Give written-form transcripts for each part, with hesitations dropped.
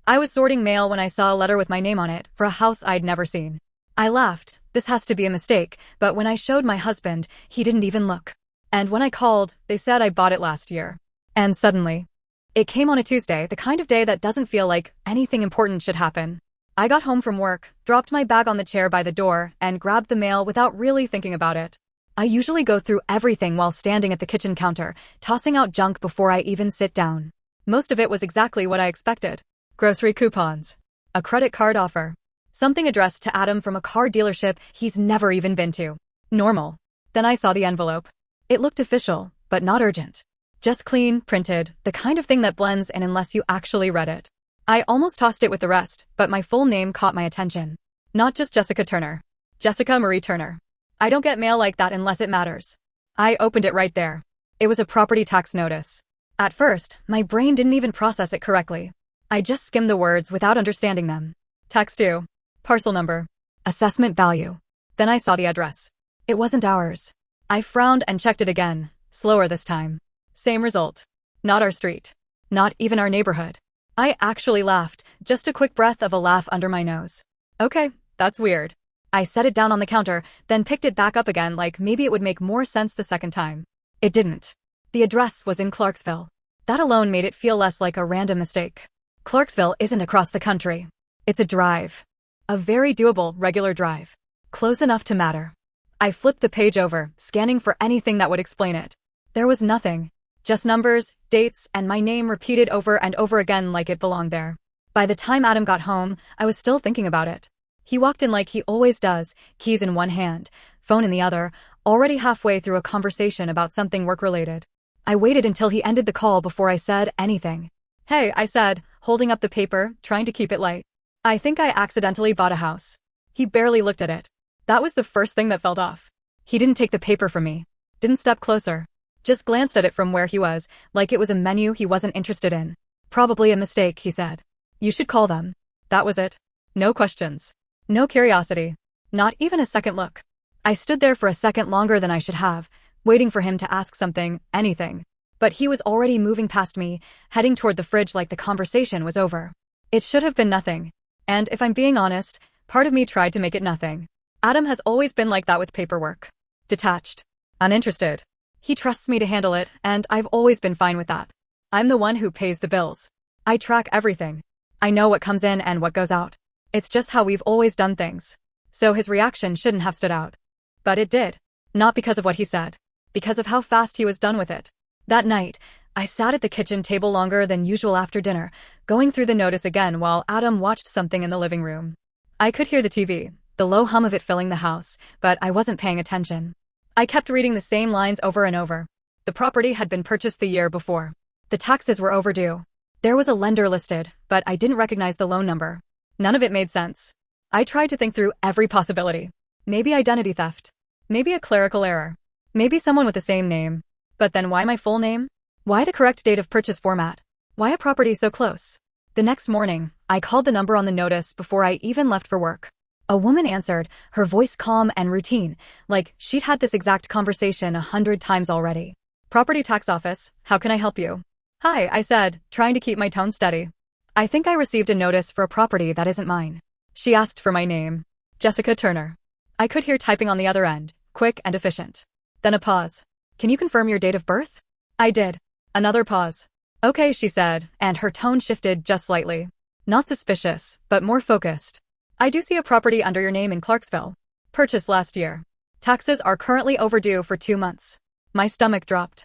I was sorting mail when I saw a letter with my name on it for a house I'd never seen. I laughed. This has to be a mistake, but when I showed my husband, he didn't even look. And when I called, they said I bought it last year. And suddenly, it came on a Tuesday, the kind of day that doesn't feel like anything important should happen. I got home from work, dropped my bag on the chair by the door, and grabbed the mail without really thinking about it. I usually go through everything while standing at the kitchen counter, tossing out junk before I even sit down. Most of it was exactly what I expected. Grocery coupons. A credit card offer. Something addressed to Adam from a car dealership he's never even been to. Normal. Then I saw the envelope. It looked official, but not urgent. Just clean, printed, the kind of thing that blends in unless you actually read it. I almost tossed it with the rest, but my full name caught my attention. Not just Jessica Turner. Jessica Marie Turner. I don't get mail like that unless it matters. I opened it right there. It was a property tax notice. At first, my brain didn't even process it correctly. I just skimmed the words without understanding them. Tax due. Parcel number. Assessment value. Then I saw the address. It wasn't ours. I frowned and checked it again, slower this time. Same result. Not our street. Not even our neighborhood. I actually laughed, just a quick breath of a laugh under my nose. Okay, that's weird. I set it down on the counter, then picked it back up again like maybe it would make more sense the second time. It didn't. The address was in Clarksville. That alone made it feel less like a random mistake. Clarksville isn't across the country. It's a drive. A very doable, regular drive. Close enough to matter. I flipped the page over, scanning for anything that would explain it. There was nothing. Just numbers, dates, and my name repeated over and over again like it belonged there. By the time Adam got home, I was still thinking about it. He walked in like he always does, keys in one hand, phone in the other, already halfway through a conversation about something work-related. I waited until he ended the call before I said anything. Hey, I said, holding up the paper, trying to keep it light. I think I accidentally bought a house. He barely looked at it. That was the first thing that felt off. He didn't take the paper from me. Didn't step closer. Just glanced at it from where he was, like it was a menu he wasn't interested in. Probably a mistake, he said. You should call them. That was it. No questions. No curiosity. Not even a second look. I stood there for a second longer than I should have, waiting for him to ask something, anything. But he was already moving past me, heading toward the fridge like the conversation was over. It should have been nothing. And if I'm being honest, part of me tried to make it nothing. Adam has always been like that with paperwork. Detached. Uninterested. He trusts me to handle it, and I've always been fine with that. I'm the one who pays the bills. I track everything. I know what comes in and what goes out. It's just how we've always done things. So his reaction shouldn't have stood out. But it did. Not because of what he said. Because of how fast he was done with it. That night, I sat at the kitchen table longer than usual after dinner, going through the notice again while Adam watched something in the living room. I could hear the TV, the low hum of it filling the house, but I wasn't paying attention. I kept reading the same lines over and over. The property had been purchased the year before. The taxes were overdue. There was a lender listed, but I didn't recognize the loan number. None of it made sense. I tried to think through every possibility. Maybe identity theft. Maybe a clerical error. Maybe someone with the same name. But then why my full name? Why the correct date of purchase format? Why a property so close? The next morning, I called the number on the notice before I even left for work. A woman answered, her voice calm and routine, like she'd had this exact conversation 100 times already. Property tax office, how can I help you? Hi, I said, trying to keep my tone steady. I think I received a notice for a property that isn't mine. She asked for my name. Jessica Turner. I could hear typing on the other end, quick and efficient. Then a pause. Can you confirm your date of birth? I did. Another pause. Okay, she said, and her tone shifted just slightly. Not suspicious, but more focused. I do see a property under your name in Clarksville. Purchased last year. Taxes are currently overdue for 2 months. My stomach dropped.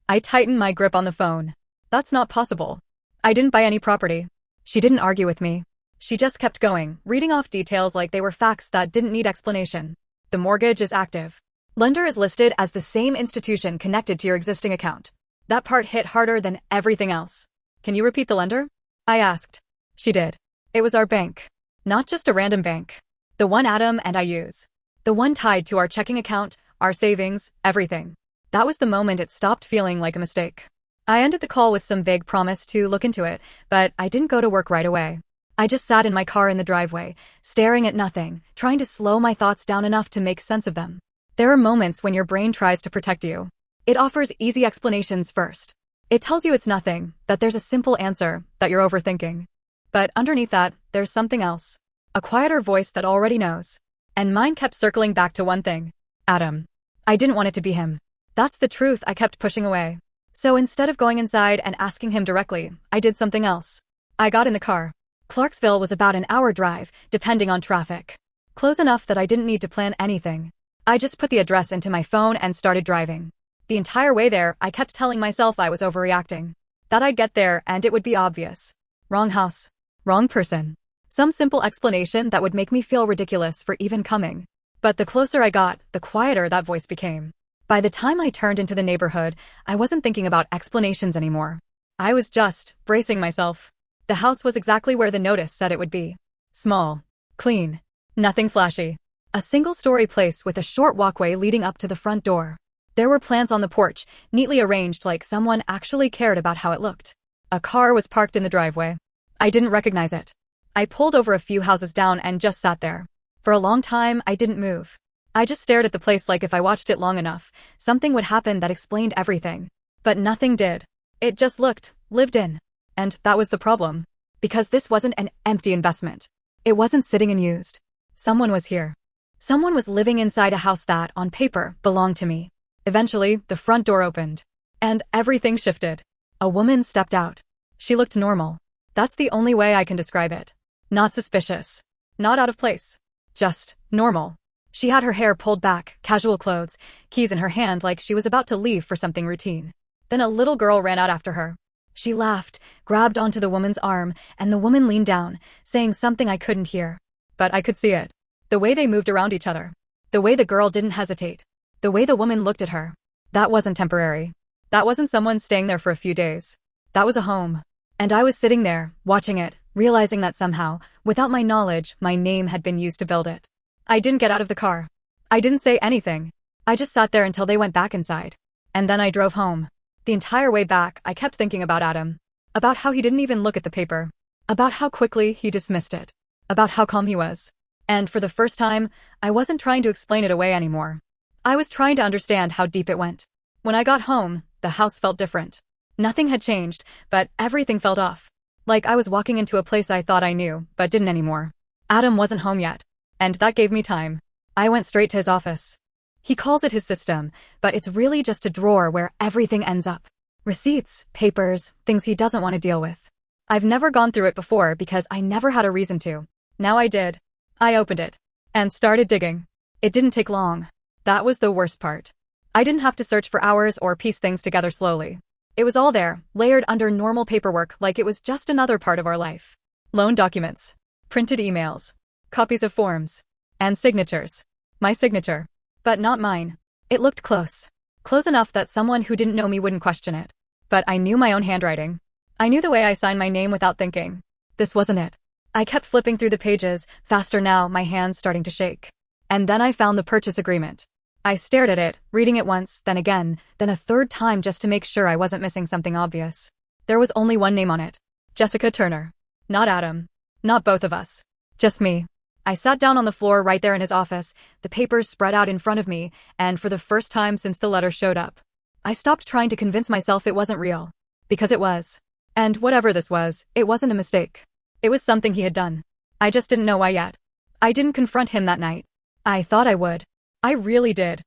I tightened my grip on the phone. That's not possible. I didn't buy any property. She didn't argue with me. She just kept going, reading off details like they were facts that didn't need explanation. The mortgage is active. Lender is listed as the same institution connected to your existing account. That part hit harder than everything else. Can you repeat the lender? I asked. She did. It was our bank. Not just a random bank. The one Adam and I use. The one tied to our checking account, our savings, everything. That was the moment it stopped feeling like a mistake. I ended the call with some vague promise to look into it, but I didn't go to work right away. I just sat in my car in the driveway, staring at nothing, trying to slow my thoughts down enough to make sense of them. There are moments when your brain tries to protect you. It offers easy explanations first. It tells you it's nothing, that there's a simple answer, that you're overthinking. But underneath that, there's something else. A quieter voice that already knows. And mine kept circling back to one thing. Adam. I didn't want it to be him. That's the truth I kept pushing away. So instead of going inside and asking him directly, I did something else. I got in the car. Clarksville was about an hour drive, depending on traffic. Close enough that I didn't need to plan anything. I just put the address into my phone and started driving. The entire way there, I kept telling myself I was overreacting. That I'd get there and it would be obvious. Wrong house. Wrong person. Some simple explanation that would make me feel ridiculous for even coming. But the closer I got, the quieter that voice became. By the time I turned into the neighborhood, I wasn't thinking about explanations anymore. I was just bracing myself. The house was exactly where the notice said it would be. Small. Clean. Nothing flashy. A single-story place with a short walkway leading up to the front door. There were plants on the porch, neatly arranged like someone actually cared about how it looked. A car was parked in the driveway. I didn't recognize it. I pulled over a few houses down and just sat there. For a long time, I didn't move. I just stared at the place like if I watched it long enough, something would happen that explained everything. But nothing did. It just looked, lived in. And that was the problem. Because this wasn't an empty investment. It wasn't sitting and used. Someone was here. Someone was living inside a house that, on paper, belonged to me. Eventually, the front door opened. And everything shifted. A woman stepped out. She looked normal. That's the only way I can describe it. Not suspicious. Not out of place. Just normal. She had her hair pulled back, casual clothes, keys in her hand like she was about to leave for something routine. Then a little girl ran out after her. She laughed, grabbed onto the woman's arm, and the woman leaned down, saying something I couldn't hear. But I could see it. The way they moved around each other. The way the girl didn't hesitate. The way the woman looked at her. That wasn't temporary. That wasn't someone staying there for a few days. That was a home. And I was sitting there, watching it, realizing that somehow, without my knowledge, my name had been used to build it. I didn't get out of the car. I didn't say anything. I just sat there until they went back inside. And then I drove home. The entire way back, I kept thinking about Adam. About how he didn't even look at the paper. About how quickly he dismissed it. About how calm he was. And for the first time, I wasn't trying to explain it away anymore. I was trying to understand how deep it went. When I got home, the house felt different. Nothing had changed, but everything felt off. Like I was walking into a place I thought I knew, but didn't anymore. Adam wasn't home yet. And that gave me time. I went straight to his office. He calls it his system, but it's really just a drawer where everything ends up. Receipts, papers, things he doesn't want to deal with. I've never gone through it before because I never had a reason to. Now I did. I opened it. And started digging. It didn't take long. That was the worst part. I didn't have to search for hours or piece things together slowly. It was all there, layered under normal paperwork like it was just another part of our life. Loan documents. Printed emails. Copies of forms. And signatures. My signature. But not mine. It looked close. Close enough that someone who didn't know me wouldn't question it. But I knew my own handwriting. I knew the way I signed my name without thinking. This wasn't it. I kept flipping through the pages, faster now, my hands starting to shake. And then I found the purchase agreement. I stared at it, reading it once, then again, then a third time just to make sure I wasn't missing something obvious. There was only one name on it. Jessica Turner. Not Adam. Not both of us. Just me. I sat down on the floor right there in his office, the papers spread out in front of me, and for the first time since the letter showed up, I stopped trying to convince myself it wasn't real. Because it was. And whatever this was, it wasn't a mistake. It was something he had done. I just didn't know why yet. I didn't confront him that night. I thought I would. I really did.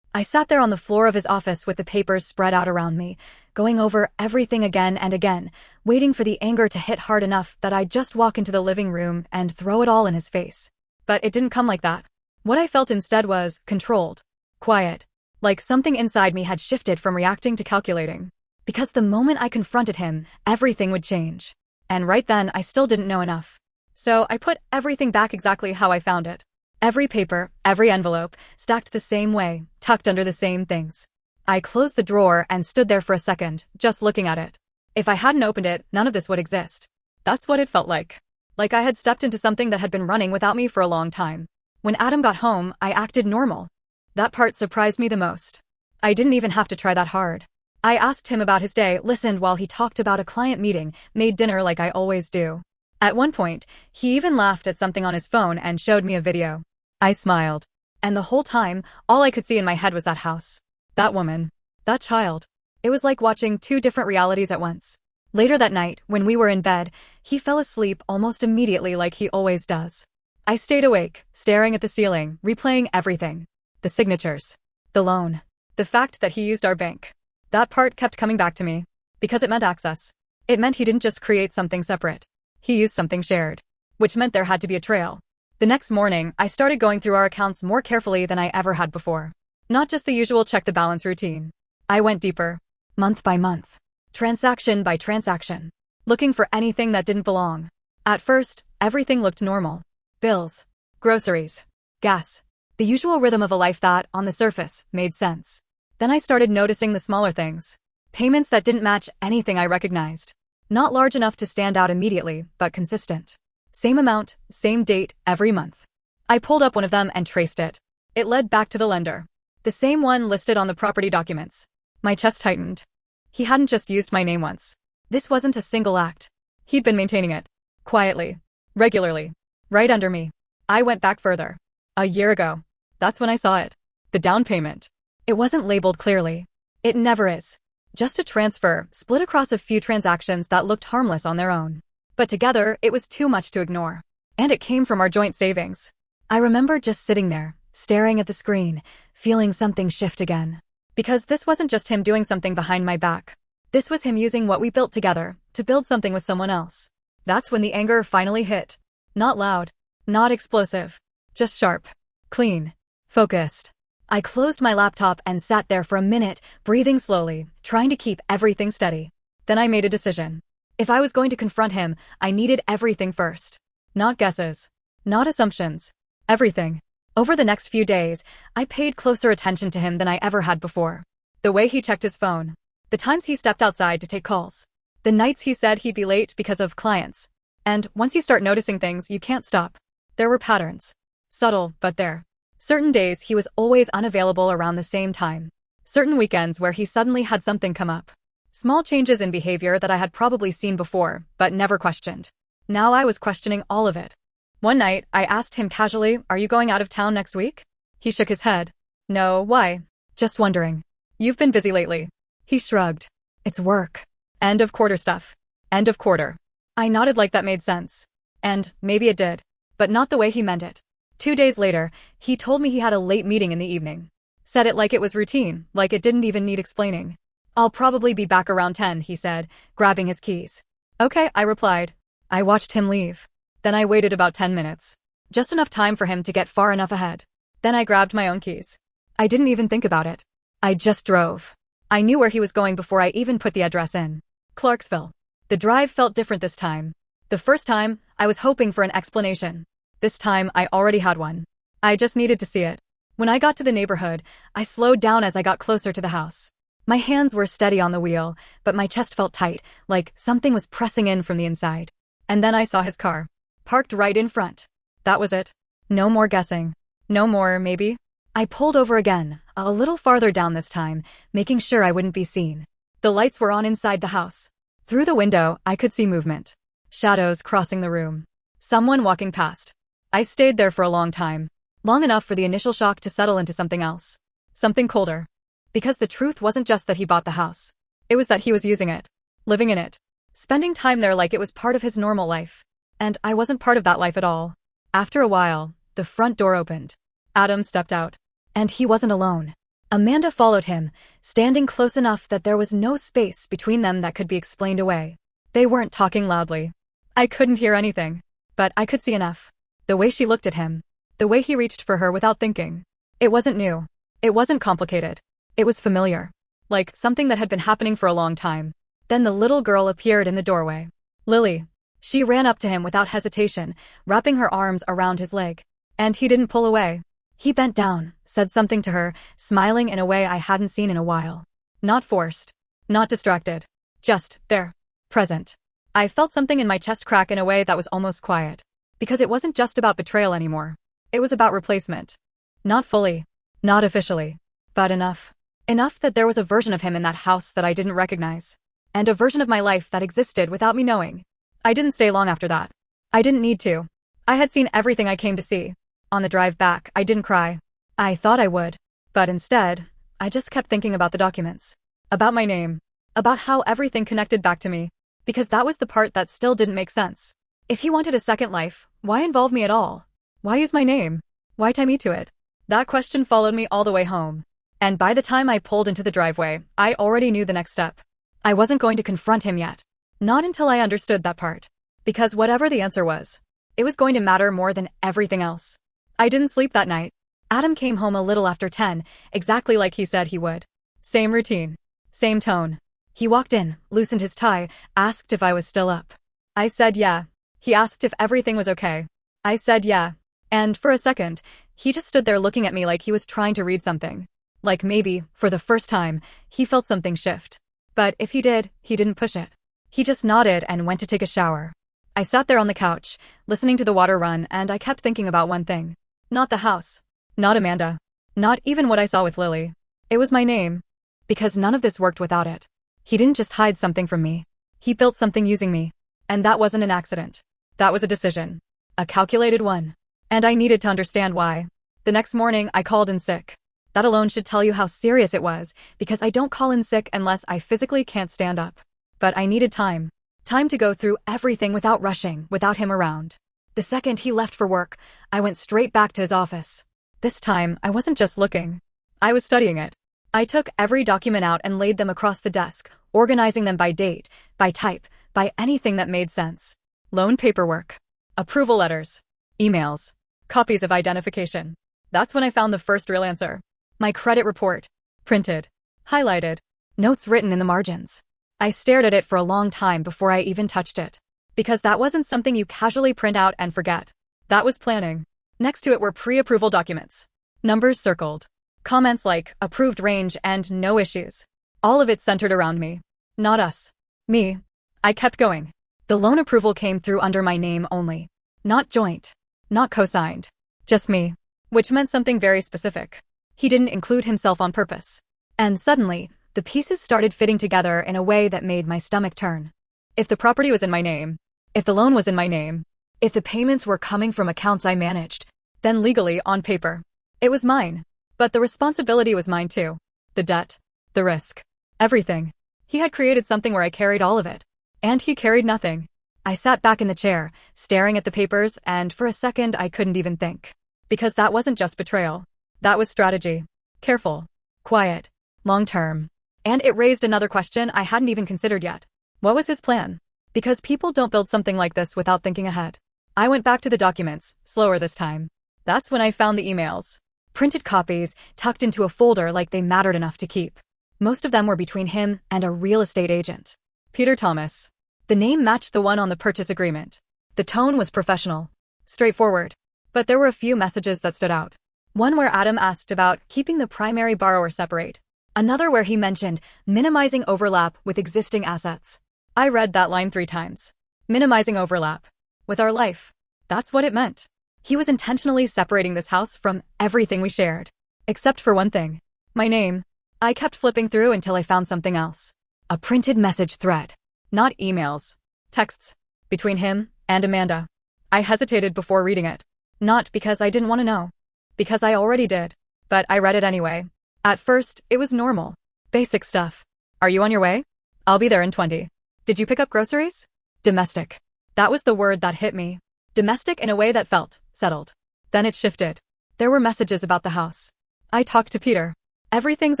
I sat there on the floor of his office with the papers spread out around me, going over everything again and again, waiting for the anger to hit hard enough that I'd just walk into the living room and throw it all in his face. But it didn't come like that. What I felt instead was controlled. Quiet. Like something inside me had shifted from reacting to calculating. Because the moment I confronted him, everything would change. And right then, I still didn't know enough. So I put everything back exactly how I found it. Every paper, every envelope, stacked the same way, tucked under the same things. I closed the drawer and stood there for a second, just looking at it. If I hadn't opened it, none of this would exist. That's what it felt like. Like I had stepped into something that had been running without me for a long time. When Adam got home, I acted normal. That part surprised me the most. I didn't even have to try that hard. I asked him about his day, listened while he talked about a client meeting, made dinner like I always do. At one point, he even laughed at something on his phone and showed me a video. I smiled. And the whole time, all I could see in my head was that house. That woman. That child. It was like watching two different realities at once. Later that night, when we were in bed, he fell asleep almost immediately like he always does. I stayed awake, staring at the ceiling, replaying everything. The signatures. The loan. The fact that he used our bank. That part kept coming back to me. Because it meant access. It meant he didn't just create something separate. He used something shared. Which meant there had to be a trail. The next morning, I started going through our accounts more carefully than I ever had before. Not just the usual check the balance routine. I went deeper. Month by month. Transaction by transaction. Looking for anything that didn't belong. At first, everything looked normal. Bills. Groceries. Gas. The usual rhythm of a life that, on the surface, made sense. Then I started noticing the smaller things. Payments that didn't match anything I recognized. Not large enough to stand out immediately, but consistent. Same amount, same date, every month. I pulled up one of them and traced it. It led back to the lender. The same one listed on the property documents. My chest tightened. He hadn't just used my name once. This wasn't a single act. He'd been maintaining it. Quietly. Regularly. Right under me. I went back further. A year ago. That's when I saw it. The down payment. It wasn't labeled clearly. It never is. Just a transfer, split across a few transactions that looked harmless on their own. But together, it was too much to ignore. And it came from our joint savings. I remember just sitting there, staring at the screen, feeling something shift again. Because this wasn't just him doing something behind my back. This was him using what we built together to build something with someone else. That's when the anger finally hit. Not loud. Not explosive. Just sharp. Clean. Focused. I closed my laptop and sat there for a minute, breathing slowly, trying to keep everything steady. Then I made a decision. If I was going to confront him, I needed everything first. Not guesses. Not assumptions. Everything. Over the next few days, I paid closer attention to him than I ever had before. The way he checked his phone. The times he stepped outside to take calls. The nights he said he'd be late because of clients. And once you start noticing things, you can't stop. There were patterns. Subtle, but there. Certain days he was always unavailable around the same time. Certain weekends where he suddenly had something come up. Small changes in behavior that I had probably seen before, but never questioned. Now I was questioning all of it. One night, I asked him casually, "Are you going out of town next week?" He shook his head. "No, why?" "Just wondering." "You've been busy lately." He shrugged. "It's work." "End of quarter stuff." "End of quarter." I nodded like that made sense. And maybe it did. But not the way he meant it. 2 days later, he told me he had a late meeting in the evening. Said it like it was routine, like it didn't even need explaining. "I'll probably be back around 10, he said, grabbing his keys. "Okay," I replied. I watched him leave. Then I waited about 10 minutes. Just enough time for him to get far enough ahead. Then I grabbed my own keys. I didn't even think about it. I just drove. I knew where he was going before I even put the address in. Clarksville. The drive felt different this time. The first time, I was hoping for an explanation. This time, I already had one. I just needed to see it. When I got to the neighborhood, I slowed down as I got closer to the house. My hands were steady on the wheel, but my chest felt tight, like something was pressing in from the inside. And then I saw his car. Parked right in front. That was it. No more guessing. No more, maybe. I pulled over again, a little farther down this time, making sure I wouldn't be seen. The lights were on inside the house. Through the window, I could see movement. Shadows crossing the room. Someone walking past. I stayed there for a long time. Long enough for the initial shock to settle into something else. Something colder. Because the truth wasn't just that he bought the house. It was that he was using it. Living in it. Spending time there like it was part of his normal life. And I wasn't part of that life at all. After a while, the front door opened. Adam stepped out. And he wasn't alone. Amanda followed him, standing close enough that there was no space between them that could be explained away. They weren't talking loudly. I couldn't hear anything. But I could see enough. The way she looked at him. The way he reached for her without thinking. It wasn't new. It wasn't complicated. It was familiar. Like something that had been happening for a long time. Then the little girl appeared in the doorway. Lily. She ran up to him without hesitation, wrapping her arms around his leg. And he didn't pull away. He bent down, said something to her, smiling in a way I hadn't seen in a while. Not forced. Not distracted. Just there. Present. I felt something in my chest crack in a way that was almost quiet. Because it wasn't just about betrayal anymore. It was about replacement. Not fully. Not officially. But enough. Enough that there was a version of him in that house that I didn't recognize. And a version of my life that existed without me knowing. I didn't stay long after that. I didn't need to. I had seen everything I came to see. On the drive back, I didn't cry. I thought I would. But instead, I just kept thinking about the documents. About my name. About how everything connected back to me. Because that was the part that still didn't make sense. If he wanted a second life, why involve me at all? Why use my name? Why tie me to it? That question followed me all the way home. And by the time I pulled into the driveway, I already knew the next step. I wasn't going to confront him yet. Not until I understood that part. Because whatever the answer was, it was going to matter more than everything else. I didn't sleep that night. Adam came home a little after 10, exactly like he said he would. Same routine. Same tone. He walked in, loosened his tie, asked if I was still up. I said yeah. He asked if everything was okay. I said yeah. And for a second, he just stood there looking at me like he was trying to read something. Like maybe, for the first time, he felt something shift. But if he did, he didn't push it. He just nodded and went to take a shower. I sat there on the couch, listening to the water run, and I kept thinking about one thing. Not the house. Not Amanda. Not even what I saw with Lily. It was my name. Because none of this worked without it. He didn't just hide something from me. He built something using me. And that wasn't an accident. That was a decision. A calculated one. And I needed to understand why. The next morning, I called in sick. That alone should tell you how serious it was, because I don't call in sick unless I physically can't stand up. But I needed time. Time to go through everything without rushing, without him around. The second he left for work, I went straight back to his office. This time, I wasn't just looking. I was studying it. I took every document out and laid them across the desk, organizing them by date, by type, by anything that made sense. Loan paperwork. Approval letters. Emails. Copies of identification. That's when I found the first real answer. My credit report. Printed. Highlighted. Notes written in the margins. I stared at it for a long time before I even touched it. Because that wasn't something you casually print out and forget. That was planning. Next to it were pre-approval documents. Numbers circled. Comments like, approved range and no issues. All of it centered around me. Not us. Me. I kept going. The loan approval came through under my name only. Not joint. Not co-signed. Just me. Which meant something very specific. He didn't include himself on purpose. And suddenly, the pieces started fitting together in a way that made my stomach turn. If the property was in my name, if the loan was in my name, if the payments were coming from accounts I managed, then legally, on paper, it was mine. But the responsibility was mine too. The debt. The risk. Everything. He had created something where I carried all of it. And he carried nothing. I sat back in the chair, staring at the papers, and for a second I couldn't even think. Because that wasn't just betrayal. That was strategy. Careful. Quiet. Long-term. And it raised another question I hadn't even considered yet. What was his plan? Because people don't build something like this without thinking ahead. I went back to the documents, slower this time. That's when I found the emails. Printed copies, tucked into a folder like they mattered enough to keep. Most of them were between him and a real estate agent. Peter Thomas. The name matched the one on the purchase agreement. The tone was professional. Straightforward. But there were a few messages that stood out. One where Adam asked about keeping the primary borrower separate. Another where he mentioned minimizing overlap with existing assets. I read that line 3 times. Minimizing overlap. With our life. That's what it meant. He was intentionally separating this house from everything we shared. Except for one thing. My name. I kept flipping through until I found something else. A printed message thread. Not emails. Texts. Between him and Amanda. I hesitated before reading it. Not because I didn't want to know. Because I already did. But I read it anyway. At first, it was normal. Basic stuff. Are you on your way? I'll be there in 20. Did you pick up groceries? Domestic. That was the word that hit me. Domestic in a way that felt settled. Then it shifted. There were messages about the house. I talked to Peter. Everything's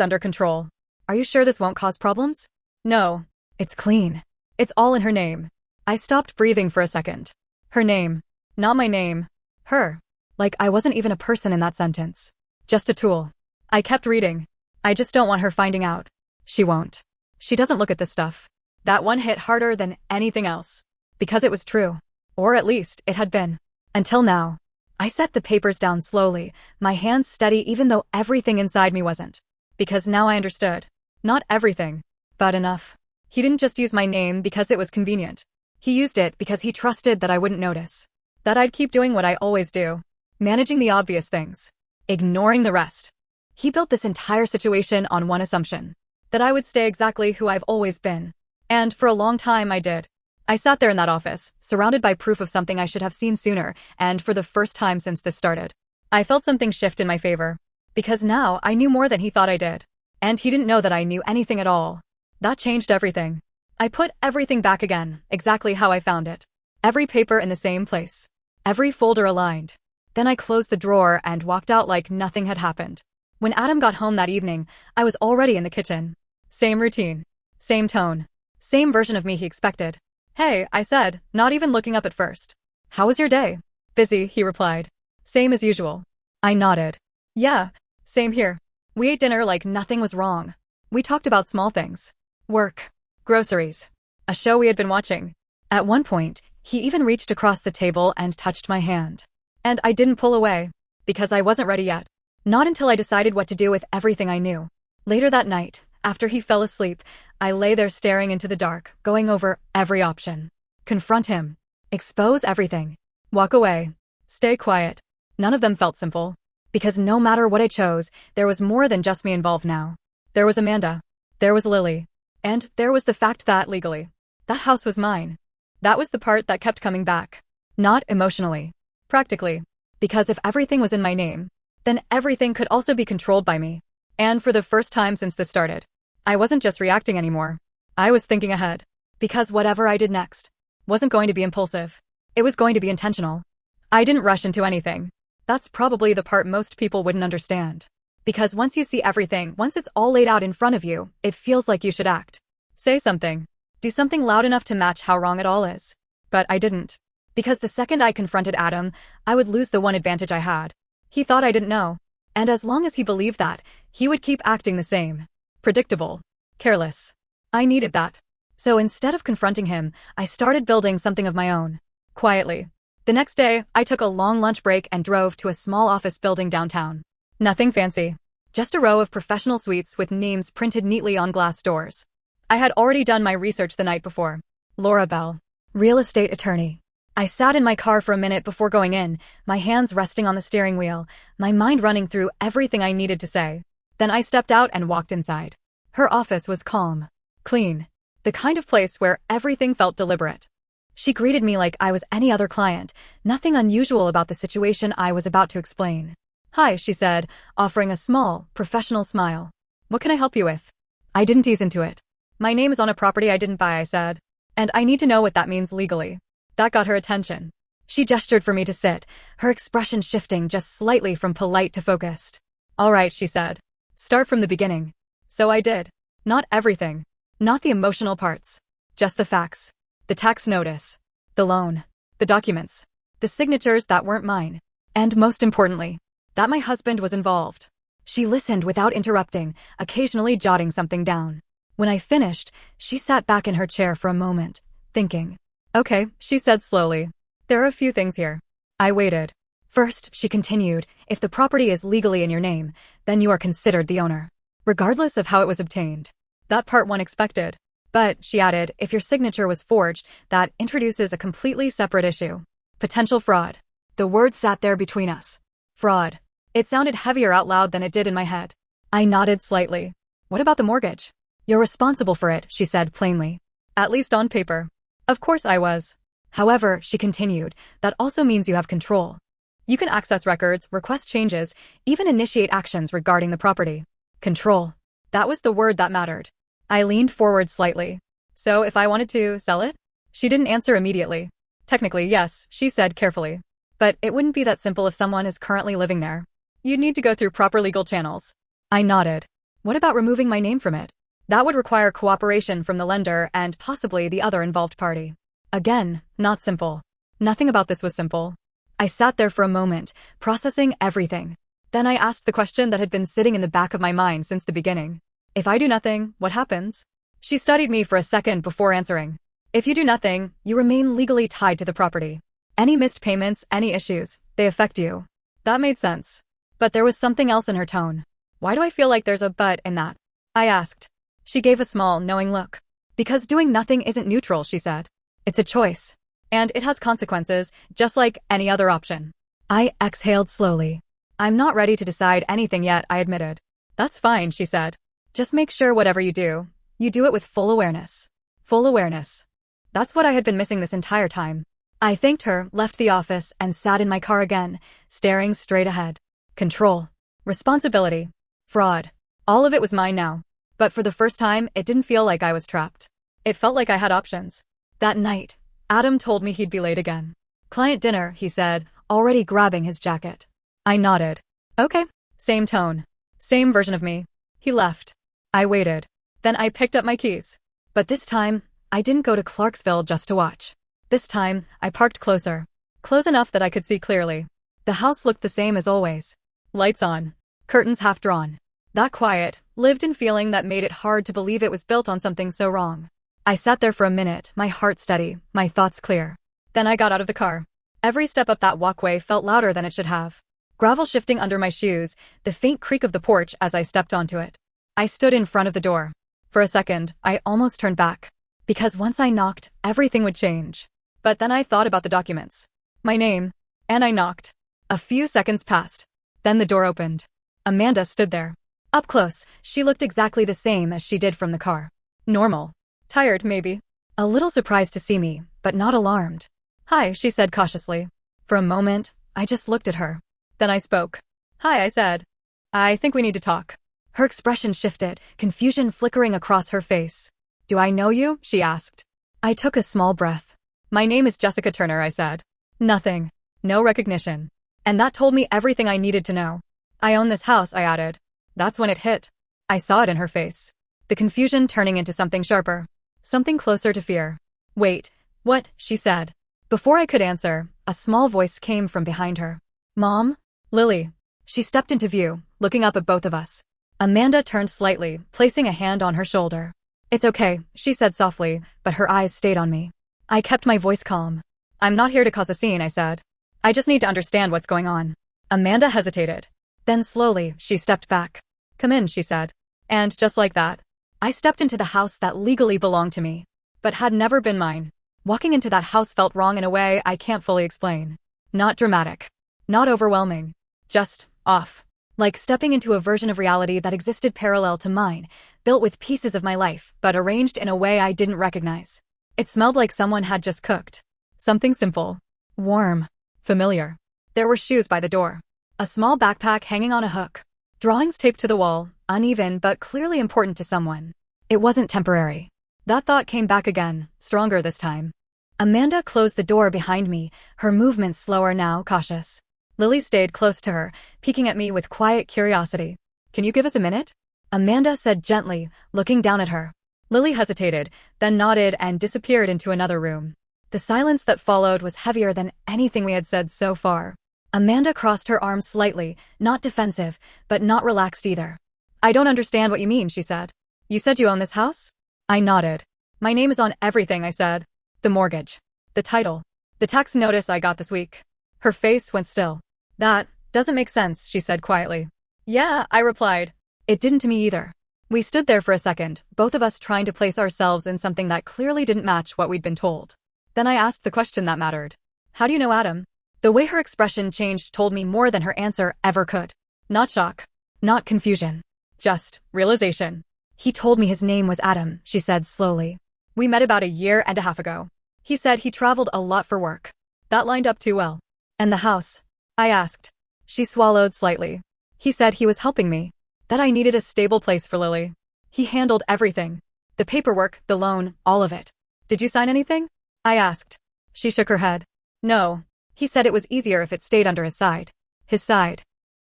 under control. Are you sure this won't cause problems? No. It's clean. It's all in her name. I stopped breathing for a second. Her name. Not my name. Her. Like I wasn't even a person in that sentence. Just a tool. I kept reading. I just don't want her finding out. She won't. She doesn't look at this stuff. That one hit harder than anything else. Because it was true. Or at least, it had been. Until now. I set the papers down slowly, my hands steady even though everything inside me wasn't. Because now I understood. Not everything. But enough. He didn't just use my name because it was convenient. He used it because he trusted that I wouldn't notice. That I'd keep doing what I always do. Managing the obvious things. Ignoring the rest. He built this entire situation on one assumption. That I would stay exactly who I've always been. And for a long time I did. I sat there in that office, surrounded by proof of something I should have seen sooner, and for the first time since this started. I felt something shift in my favor. Because now I knew more than he thought I did. And he didn't know that I knew anything at all. That changed everything. I put everything back again, exactly how I found it. Every paper in the same place. Every folder aligned. Then I closed the drawer and walked out like nothing had happened. When Adam got home that evening, I was already in the kitchen. Same routine. Same tone. Same version of me he expected. "Hey," I said, not even looking up at first. "How was your day?" "Busy," he replied. "Same as usual." I nodded. "Yeah, same here." We ate dinner like nothing was wrong. We talked about small things. Work. Groceries. A show we had been watching. At one point, he even reached across the table and touched my hand. And I didn't pull away. Because I wasn't ready yet. Not until I decided what to do with everything I knew. Later that night, after he fell asleep, I lay there staring into the dark, going over every option. Confront him. Expose everything. Walk away. Stay quiet. None of them felt simple. Because no matter what I chose, there was more than just me involved now. There was Amanda. There was Lily. And there was the fact that, legally, that house was mine. That was the part that kept coming back. Not emotionally. Practically. Because if everything was in my name, then everything could also be controlled by me. And for the first time since this started, I wasn't just reacting anymore. I was thinking ahead. Because whatever I did next wasn't going to be impulsive. It was going to be intentional. I didn't rush into anything. That's probably the part most people wouldn't understand. Because once you see everything, once it's all laid out in front of you, it feels like you should act. Say something. Do something loud enough to match how wrong it all is. But I didn't. Because the second I confronted Adam, I would lose the one advantage I had. He thought I didn't know. And as long as he believed that, he would keep acting the same. Predictable. Careless. I needed that. So instead of confronting him, I started building something of my own. Quietly. The next day, I took a long lunch break and drove to a small office building downtown. Nothing fancy. Just a row of professional suites with names printed neatly on glass doors. I had already done my research the night before. Laura Bell. Real estate attorney. I sat in my car for a minute before going in, my hands resting on the steering wheel, my mind running through everything I needed to say. Then I stepped out and walked inside. Her office was calm. Clean. The kind of place where everything felt deliberate. She greeted me like I was any other client, nothing unusual about the situation I was about to explain. "Hi," she said, offering a small, professional smile. "What can I help you with?" I didn't ease into it. "My name is on a property I didn't buy," I said. "And I need to know what that means legally." That got her attention. She gestured for me to sit, her expression shifting just slightly from polite to focused. "All right," she said. "Start from the beginning." So I did. Not everything. Not the emotional parts. Just the facts. The tax notice. The loan. The documents. The signatures that weren't mine. And most importantly, that my husband was involved. She listened without interrupting, occasionally jotting something down. When I finished, she sat back in her chair for a moment, thinking. "Okay," she said slowly. "There are a few things here." I waited. "First," she continued, "if the property is legally in your name, then you are considered the owner, regardless of how it was obtained." That part one expected. "But," she added, "if your signature was forged, that introduces a completely separate issue. Potential fraud." The word sat there between us. Fraud. It sounded heavier out loud than it did in my head. I nodded slightly. "What about the mortgage?" "You're responsible for it," she said plainly. "At least on paper." Of course I was. "However," she continued, "that also means you have control. You can access records, request changes, even initiate actions regarding the property." Control. That was the word that mattered. I leaned forward slightly. "So if I wanted to sell it?" She didn't answer immediately. "Technically, yes," she said carefully. "But it wouldn't be that simple if someone is currently living there. You'd need to go through proper legal channels." I nodded. "What about removing my name from it?" "That would require cooperation from the lender and possibly the other involved party." Again, not simple. Nothing about this was simple. I sat there for a moment, processing everything. Then I asked the question that had been sitting in the back of my mind since the beginning. "If I do nothing, what happens?" She studied me for a second before answering. "If you do nothing, you remain legally tied to the property. Any missed payments, any issues, they affect you." That made sense. But there was something else in her tone. "Why do I feel like there's a but in that?" I asked. She gave a small, knowing look. "Because doing nothing isn't neutral," she said. "It's a choice. And it has consequences, just like any other option." I exhaled slowly. "I'm not ready to decide anything yet," I admitted. "That's fine," she said. "Just make sure whatever you do it with full awareness." Full awareness. That's what I had been missing this entire time. I thanked her, left the office, and sat in my car again, staring straight ahead. Control. Responsibility. Fraud. All of it was mine now. But for the first time, it didn't feel like I was trapped. It felt like I had options. That night, Adam told me he'd be late again. Client dinner, he said, already grabbing his jacket. I nodded. Okay. Same tone. Same version of me. He left. I waited. Then I picked up my keys. But this time, I didn't go to Clarksville just to watch. This time, I parked closer. Close enough that I could see clearly. The house looked the same as always. Lights on. Curtains half drawn. That quiet, lived-in feeling that made it hard to believe it was built on something so wrong. I sat there for a minute, my heart steady, my thoughts clear. Then I got out of the car. Every step up that walkway felt louder than it should have. Gravel shifting under my shoes, the faint creak of the porch as I stepped onto it. I stood in front of the door. For a second, I almost turned back. Because once I knocked, everything would change. But then I thought about the documents. My name. And I knocked. A few seconds passed. Then the door opened. Amanda stood there. Up close, she looked exactly the same as she did from the car. Normal. Tired, maybe. A little surprised to see me, but not alarmed. Hi, she said cautiously. For a moment, I just looked at her. Then I spoke. Hi, I said. I think we need to talk. Her expression shifted, confusion flickering across her face. Do I know you? She asked. I took a small breath. My name is Jessica Turner, I said. Nothing. No recognition. And that told me everything I needed to know. I own this house, I added. That's when it hit. I saw it in her face. The confusion turning into something sharper. Something closer to fear. Wait, what? She said. Before I could answer, a small voice came from behind her. Mom? Lily. She stepped into view, looking up at both of us. Amanda turned slightly, placing a hand on her shoulder. It's okay, she said softly, but her eyes stayed on me. I kept my voice calm. I'm not here to cause a scene, I said. I just need to understand what's going on. Amanda hesitated. Then slowly, she stepped back. Come in, she said. And just like that, I stepped into the house that legally belonged to me, but had never been mine. Walking into that house felt wrong in a way I can't fully explain. Not dramatic. Not overwhelming. Just off. Like stepping into a version of reality that existed parallel to mine, built with pieces of my life, but arranged in a way I didn't recognize. It smelled like someone had just cooked. Something simple. Warm. Familiar. There were shoes by the door. A small backpack hanging on a hook. Drawings taped to the wall, uneven but clearly important to someone. It wasn't temporary. That thought came back again, stronger this time. Amanda closed the door behind me, her movements slower now, cautious. Lily stayed close to her, peeking at me with quiet curiosity. Can you give us a minute? Amanda said gently, looking down at her. Lily hesitated, then nodded and disappeared into another room. The silence that followed was heavier than anything we had said so far. Amanda crossed her arms slightly, not defensive, but not relaxed either. I don't understand what you mean, she said. You said you own this house? I nodded. My name is on everything, I said. The mortgage. The title. The tax notice I got this week. Her face went still. That doesn't make sense, she said quietly. Yeah, I replied. It didn't to me either. We stood there for a second, both of us trying to place ourselves in something that clearly didn't match what we'd been told. Then I asked the question that mattered. How do you know Adam? The way her expression changed told me more than her answer ever could. Not shock. Not confusion. Just realization. He told me his name was Adam, she said slowly. We met about a year and a half ago. He said he traveled a lot for work. That lined up too well. And the house? I asked. She swallowed slightly. He said he was helping me. That I needed a stable place for Lily. He handled everything. The paperwork, the loan, all of it. Did you sign anything? I asked. She shook her head. No. He said it was easier if it stayed under his side. His side.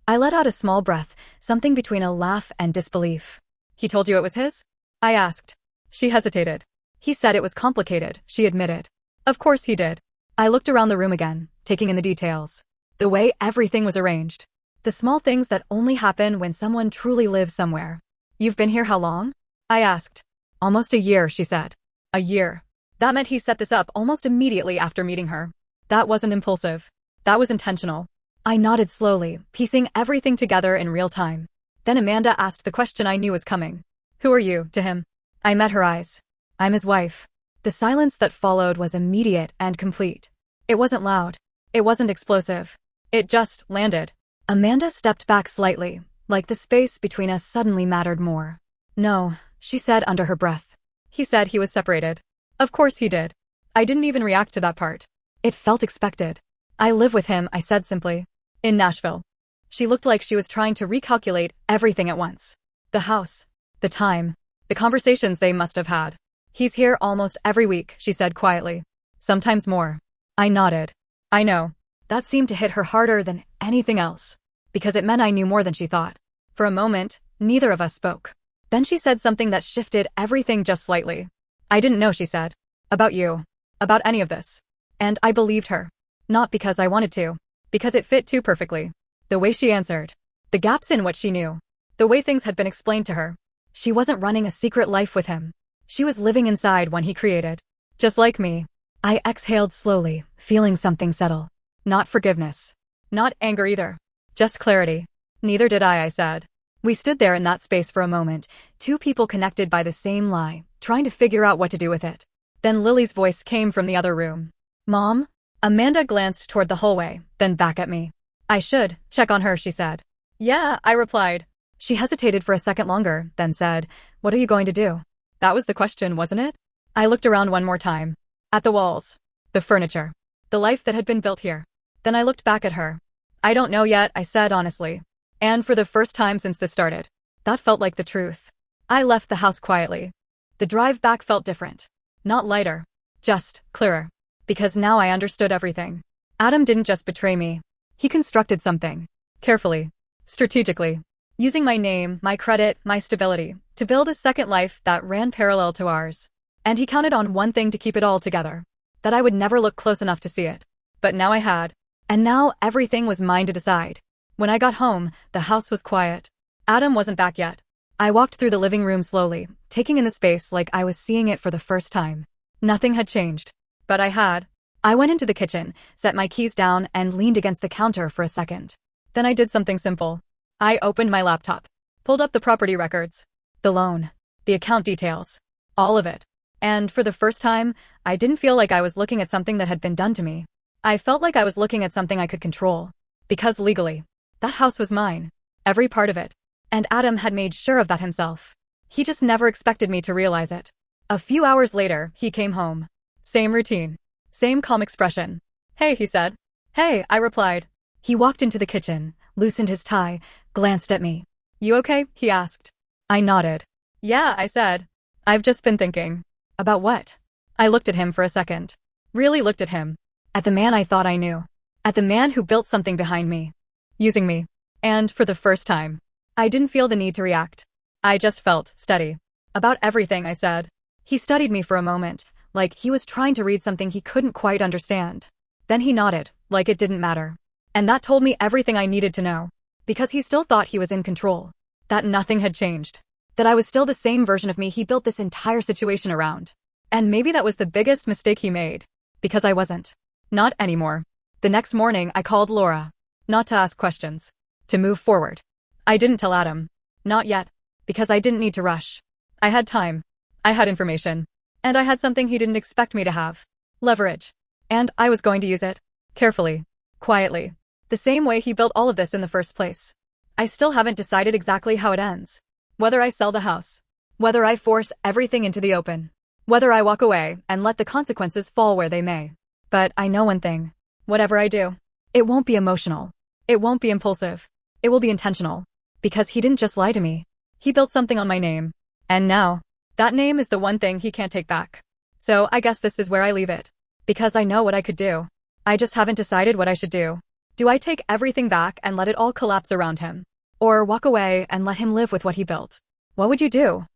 I let out a small breath, something between a laugh and disbelief. He told you it was his? I asked. She hesitated. He said it was complicated, she admitted. Of course he did. I looked around the room again, taking in the details. The way everything was arranged. The small things that only happen when someone truly lives somewhere. You've been here how long? I asked. Almost a year, she said. A year. That meant he set this up almost immediately after meeting her. That wasn't impulsive. That was intentional. I nodded slowly, piecing everything together in real time. Then Amanda asked the question I knew was coming. Who are you, to him? I met her eyes. I'm his wife. The silence that followed was immediate and complete. It wasn't loud. It wasn't explosive. It just landed. Amanda stepped back slightly, like the space between us suddenly mattered more. No, she said under her breath. He said he was separated. Of course he did. I didn't even react to that part. It felt expected. I live with him, I said simply. In Nashville. She looked like she was trying to recalculate everything at once. The house. The time. The conversations they must have had. He's here almost every week, she said quietly. Sometimes more. I nodded. I know. That seemed to hit her harder than anything else, because it meant I knew more than she thought. For a moment, neither of us spoke. Then she said something that shifted everything just slightly. I didn't know, she said. About you. About any of this. And I believed her. Not because I wanted to. Because it fit too perfectly. The way she answered. The gaps in what she knew. The way things had been explained to her. She wasn't running a secret life with him. She was living inside one he created. Just like me. I exhaled slowly, feeling something settle. Not forgiveness. Not anger either. Just clarity. Neither did I said. We stood there in that space for a moment, two people connected by the same lie, trying to figure out what to do with it. Then Lily's voice came from the other room. Mom? Amanda glanced toward the hallway, then back at me. I should check on her, she said. Yeah, I replied. She hesitated for a second longer, then said, What are you going to do? That was the question, wasn't it? I looked around one more time. At the walls. The furniture. The life that had been built here. Then I looked back at her. I don't know yet, I said honestly. And for the first time since this started. That felt like the truth. I left the house quietly. The drive back felt different. Not lighter. Just clearer. Because now I understood everything. Adam didn't just betray me. He constructed something. Carefully. Strategically. Using my name, my credit, my stability, to build a second life that ran parallel to ours. And he counted on one thing to keep it all together. That I would never look close enough to see it. But now I had. And now everything was mine to decide. When I got home, the house was quiet. Adam wasn't back yet. I walked through the living room slowly, taking in the space like I was seeing it for the first time. Nothing had changed. But I had. I went into the kitchen, set my keys down, and leaned against the counter for a second. Then I did something simple. I opened my laptop. Pulled up the property records. The loan. The account details. All of it. And for the first time, I didn't feel like I was looking at something that had been done to me. I felt like I was looking at something I could control. Because legally, that house was mine. Every part of it. And Adam had made sure of that himself. He just never expected me to realize it. A few hours later, he came home. Same routine. Same calm expression. Hey, he said. Hey, I replied. He walked into the kitchen, loosened his tie, glanced at me. You okay? He asked. I nodded. Yeah, I said. I've just been thinking. About what? I looked at him for a second. Really looked at him. At the man I thought I knew. At the man who built something behind me. Using me. And for the first time, I didn't feel the need to react. I just felt steady. About everything, I said. He studied me for a moment, like he was trying to read something he couldn't quite understand. Then he nodded, like it didn't matter. And that told me everything I needed to know. Because he still thought he was in control. That nothing had changed. That I was still the same version of me he built this entire situation around. And maybe that was the biggest mistake he made. Because I wasn't. Not anymore. The next morning, I called Laura. Not to ask questions. To move forward. I didn't tell Adam. Not yet. Because I didn't need to rush. I had time. I had information. And I had something he didn't expect me to have. Leverage. And I was going to use it. Carefully. Quietly. The same way he built all of this in the first place. I still haven't decided exactly how it ends. Whether I sell the house. Whether I force everything into the open. Whether I walk away and let the consequences fall where they may. But I know one thing. Whatever I do, it won't be emotional. It won't be impulsive. It will be intentional. Because he didn't just lie to me. He built something on my name. And now, that name is the one thing he can't take back. So I guess this is where I leave it. Because I know what I could do. I just haven't decided what I should do. Do I take everything back and let it all collapse around him? Or walk away and let him live with what he built? What would you do?